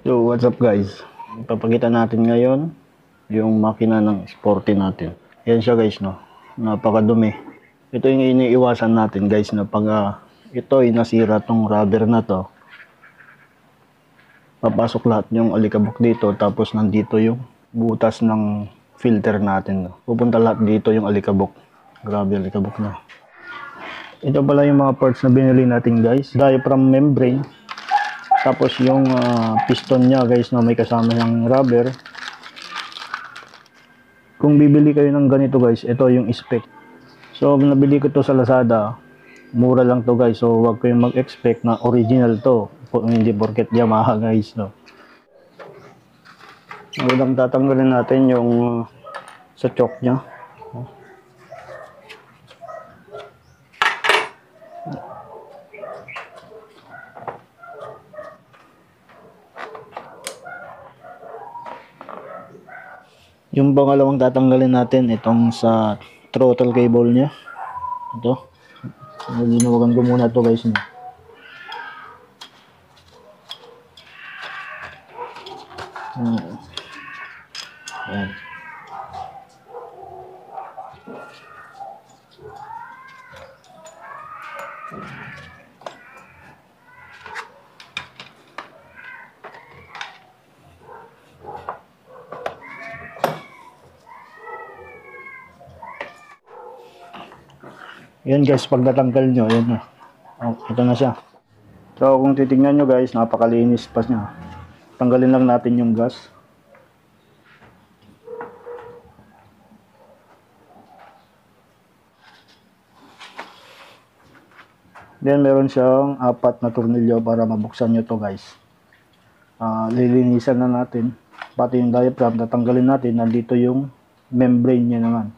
So what's up guys, ipapakita natin ngayon yung makina ng sporty natin. Yan siya guys, no, napakadumi. Ito yung iniiwasan natin guys, na pag ito ay nasira tong rubber na to, papasok lahat yung alikabok dito, tapos nandito yung butas ng filter natin, no. Pupunta lahat dito yung alikabok. Grabe alikabok na. Ito pala yung mga parts na binili natin guys. Diaphragm membrane, tapos yung piston nya guys, na may kasama yung rubber. Kung bibili kayo ng ganito guys, ito yung spec. So nabili ko to sa Lazada, mura lang to guys, so wag kayong mag-expect na original to, kung hindi porket Yamaha guys, no. Ngayon tatanggalin natin yung sa choke nya. Yung pangalawang tatanggalin natin, itong sa throttle cable nya. Ito, linawagan ko muna to guys, no. Ayan. Yan guys, pag natanggal nyo, yan na. Oh, ito na siya. So kung titingnan nyo guys, napakalinis pa niya. Tanggalin lang natin yung gas. Then meron siyang 4 na tornilyo para mabuksan nyo to guys. Lilinisan na natin. Pati yung diaphragm, tatanggalin natin. Nandito yung membrane niya naman.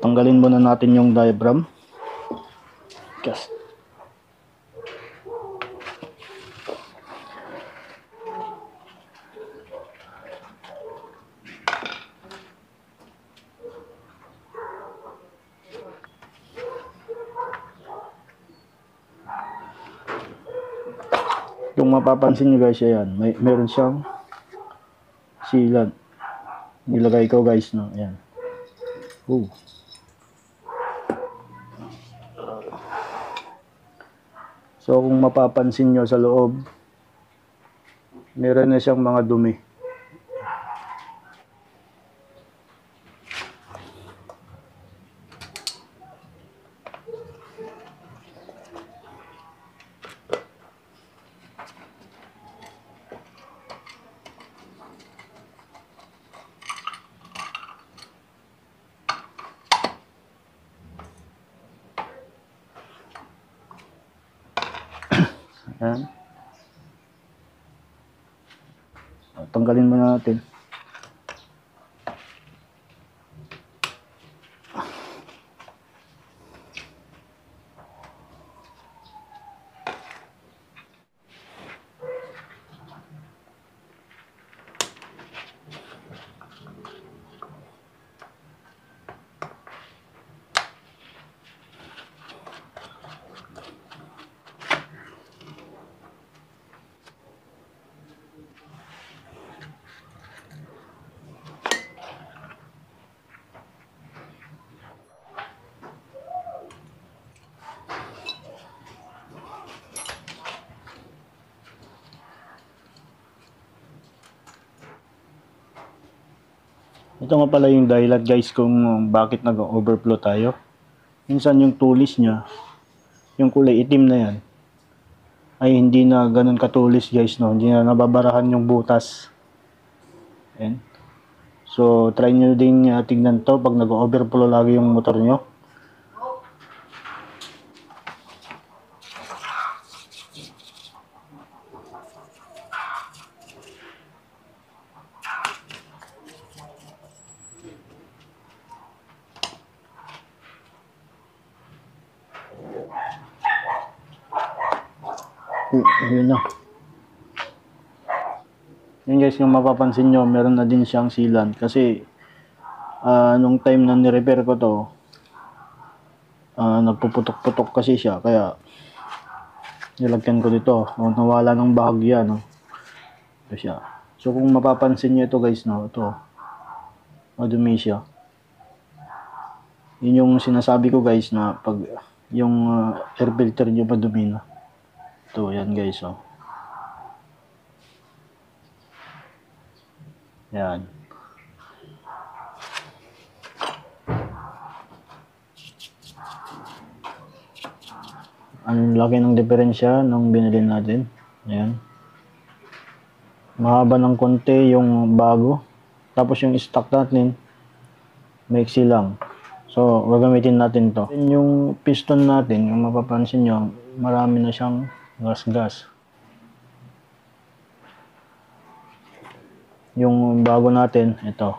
Tanggalin muna natin yung diaphragm. Yes. Kung mapapansin nyo guys, ayan, meron siyang sealant. Nilagay ko guys, no, ayan. So kung mapapansin nyo sa loob, meron na siyang mga dumi. Ayan. Tanggalin muna natin. Ito nga pala yung dahilan guys kung bakit nag-overflow tayo. Minsan yung tulis niya, yung kulay itim na yan, ay hindi na ganun katulis guys, no. Hindi na nababarahan yung butas. Ayan. So try nyo din tignan to pag nag-overflow lagi yung motor nyo. Yun na. Yun guys, yung mapapansin nyo, meron na din siyang sealant. Kasi, nung time na ni-repair ko to, nagpuputok-putok kasi siya. Kaya, nilagyan ko dito. O, nawala ng bahagya, no? Ito siya. So, kung mapapansin nyo ito guys, no? Ito, madumi siya. Yun yung sinasabi ko guys na pag yung air filter nyo madumi na. Ito, yan guys, oh. Yan. Ang laki ng diferensya nung binili natin. Ayan. Mahaba ng konti yung bago. Tapos yung stock natin, maiksi lang. So, gagamitin natin to. Yung piston natin, kung mapapansin nyo, marami na siyang gas-gas. Yung bago natin, ito.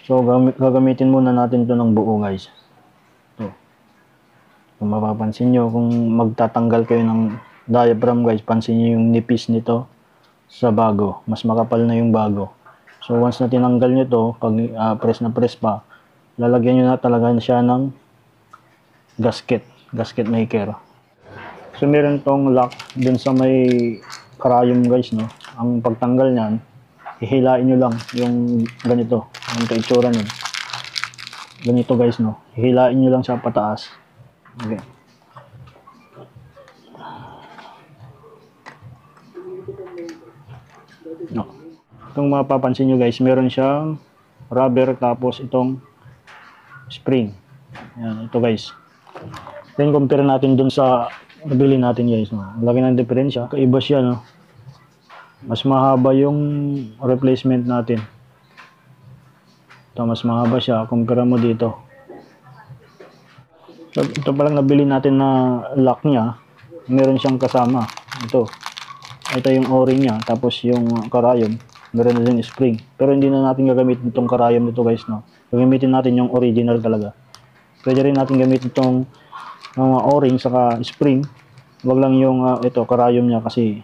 So, gagamitin muna natin to ng buo guys. Ito. Kung mapapansin nyo, kung magtatanggal kayo ng diaphragm guys, pansin nyo yung nipis nito sa bago. Mas makapal na yung bago. So once na tinanggal nyo to, pag press na press pa, lalagyan nyo na talaga siya ng gasket maker. So meron tong lock dun sa may karayom guys, no. Ang pagtanggal niyan, hihilain nyo lang yung ganito, ang itsura nun. Ganito guys, no. Hihilain nyo lang siya pataas. Okay. No. Kung mapapansin nyo guys, meron siyang rubber tapos itong spring. Yan, ito guys. Then compare natin dun sa nabili natin guys, no. Laki ng diferensya. Kaiba siya, no. Mas mahaba yung replacement natin. Ito, mas mahaba siya. Compare mo dito. Ito palang nabili natin na lock niya, meron siyang kasama. Ito yung o-ring niya, tapos yung karayom, meron na din spring. Pero hindi na natin gagamitin itong karayom nito guys, no. Gagamitin natin yung original talaga. Pwede rin natin gamitin itong mga o-ring saka spring. Wag lang yung ito karayom niya kasi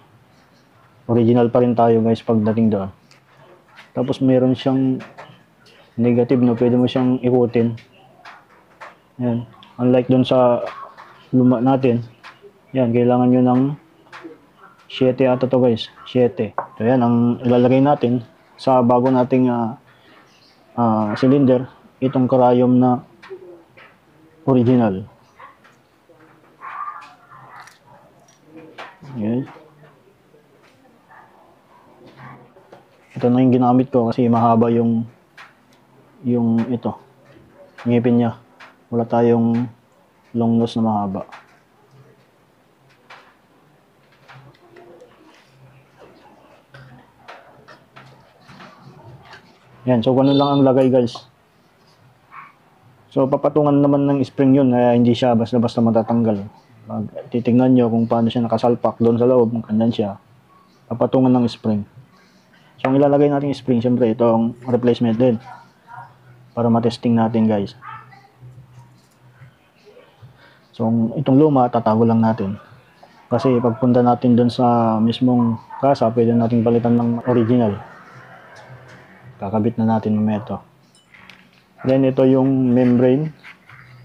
original pa rin tayo guys pagdating doon. Tapos meron siyang negative, no. Pwede mo siyang ikutin. Yan. Unlike dun sa luma natin, yan, kailangan nyo ng 7 ata to guys, 7. So yan, ang ilalagay natin sa bago nating cylinder, itong karayom na original. Yan. Ito na yung ginamit ko kasi mahaba yung ito, ngipin niya. Wala tayong long nose na mahaba. Yan, so ganun lang ang lagay guys. So papatungan naman ng spring yun, kaya hindi siya basta-basta matatanggal. Pag titignan nyo kung paano siya nakasalpak doon sa loob, kanyan siya. Papatungan ng spring. So ang ilalagay natin spring, syempre ito ang replacement din. Para matesting natin guys. So, itong luma, tatago lang natin. Kasi pagpunta natin dun sa mismong kasa, pwede natin palitan ng original. Kakabit na natin mamaya ito. Then, ito yung membrane.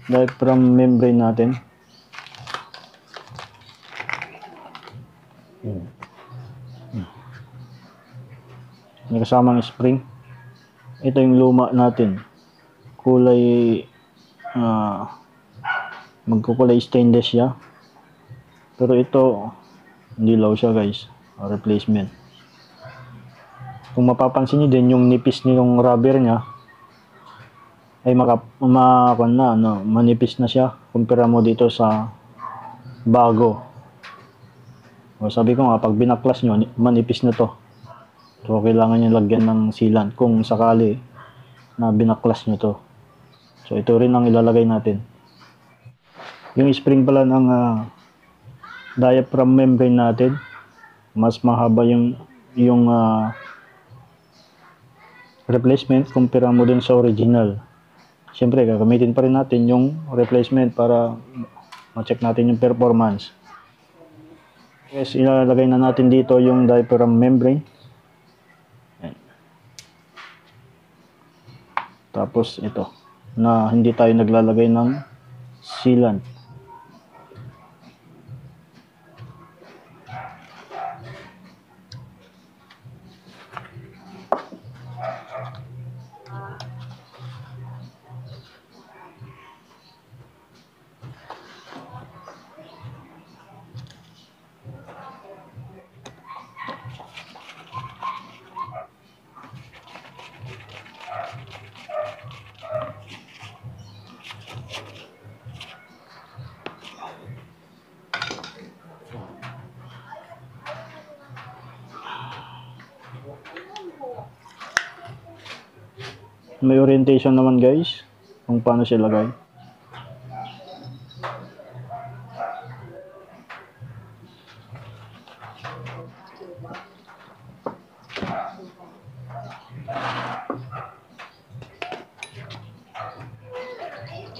Diaphragm membrane natin. May kasamang spring. Ito yung luma natin. Kulay magkukulay stainless siya. Pero ito, dilaw siya guys. Replacement. Kung mapapansin nyo din, yung nipis niyong rubber niya, ay manipis na siya. Kumpara mo dito sa bago. O, sabi ko nga, pag binaklas nyo, manipis na to. So, kailangan nyo lagyan ng sealant kung sakali na binaklas nyo to. So, ito rin ang ilalagay natin. Yung spring pala ng diaphragm membrane natin, mas mahaba yung replacement kumpara mo din sa original. Siyempre, gagamitin pa rin natin yung replacement para ma-check natin yung performance. Yes, ilalagay na natin dito yung diaphragm membrane. Yan. Tapos ito, na hindi tayo naglalagay ng sealant. May orientation naman guys kung paano siya lagay.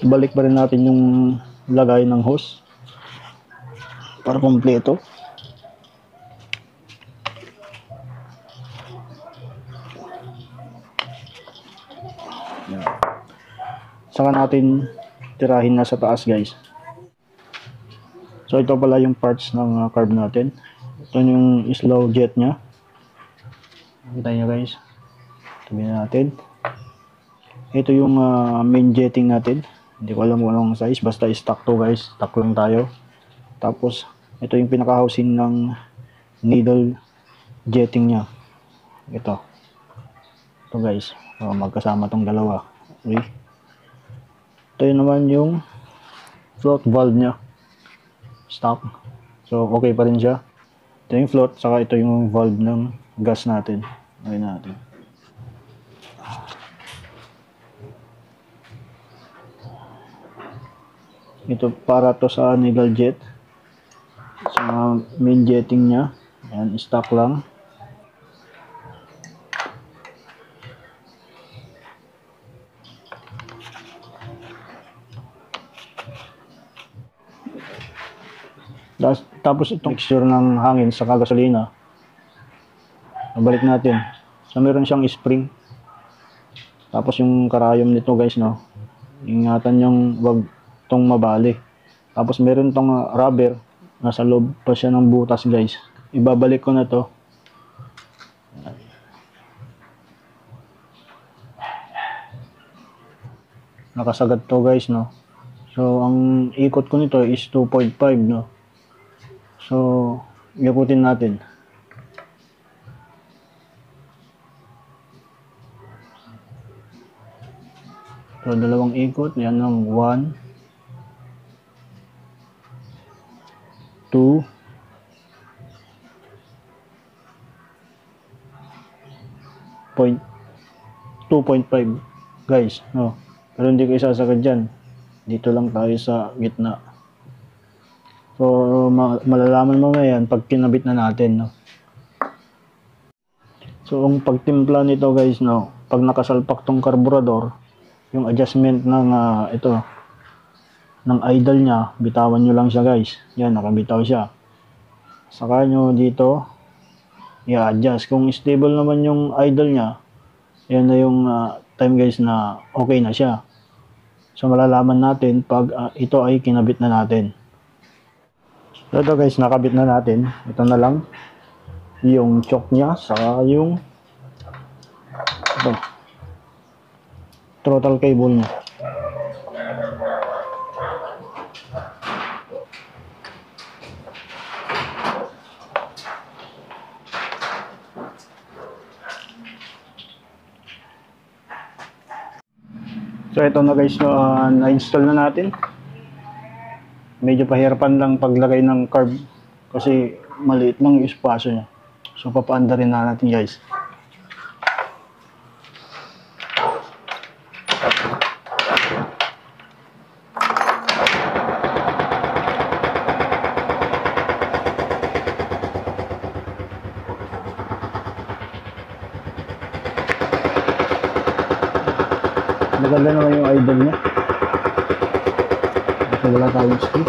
Balik pa rin natin yung lagay ng hose para kompleto. Saka natin tirahin na sa taas guys. So ito pala yung parts ng carb natin. Ito yung slow jet nya. Kita nyo guys. Tabi natin. Ito yung main jetting natin. Hindi ko alam kung anong size. Basta stock to guys. Stock lang tayo. Tapos ito yung pinaka housing ng needle jetting nya. Ito guys. Magkasama tong dalawa. Okay. Ito yun naman yung float valve nya. Stock. So okay pa rin siya. Ito yung float. Saka ito yung valve ng gas natin. Okay natin. Ito para to sa needle jet. Sa main jetting nya. Ayan, stock lang. Tapos itong mixture ng hangin sa gasolina. Nabalik natin. So meron siyang spring. Tapos yung karayom nito guys, no. Ingatan yung wag tong mabali. Tapos meron tong rubber. Nasa loob pa siya ng butas guys. Ibabalik ko na to. Nakasagad to guys, no. So ang ikot ko nito is 2.5, no. So ikutin natin. So dalawang ikot, yan ng 1 2 2.5 guys, no. Pero hindi ko isasagad dyan. Dito lang tayo sa gitna. So malalaman mo yan pag kinabit na natin, no. So ang pagtimpla nito guys, no, pag nakasalpak tong karburador, yung adjustment ng ito ng idle nya, bitawan nyo lang siya guys. Yan, nakabitaw siya. Saka nyo dito i-adjust. Kung stable naman yung idle nya, yan na yung time guys na okay na siya. So malalaman natin pag ito ay kinabit na natin. So ito guys, nakabit na natin. Ito na lang yung choke nya, saka yung ito, throttle cable nya. So ito na guys, na-install na natin. Medyo pahirapan lang paglagay ng carb kasi maliit lang yung espasyo niya. So papaanda rin na natin guys. Maganda naman yung idle niya. Kasi wala tayong stick.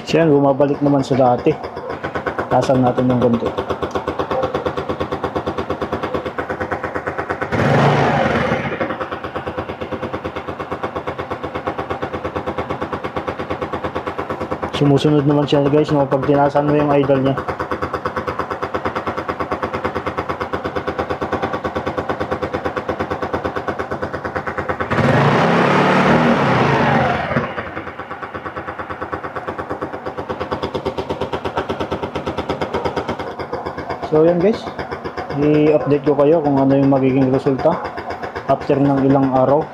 Siya, bumabalik naman sa dati. Tasan natin ng ganito. Sumusunod naman siya guys, no, pag tinasan mo yung idle niya. So yan guys, i-update ko kayo kung ano yung magiging resulta after ng ilang araw.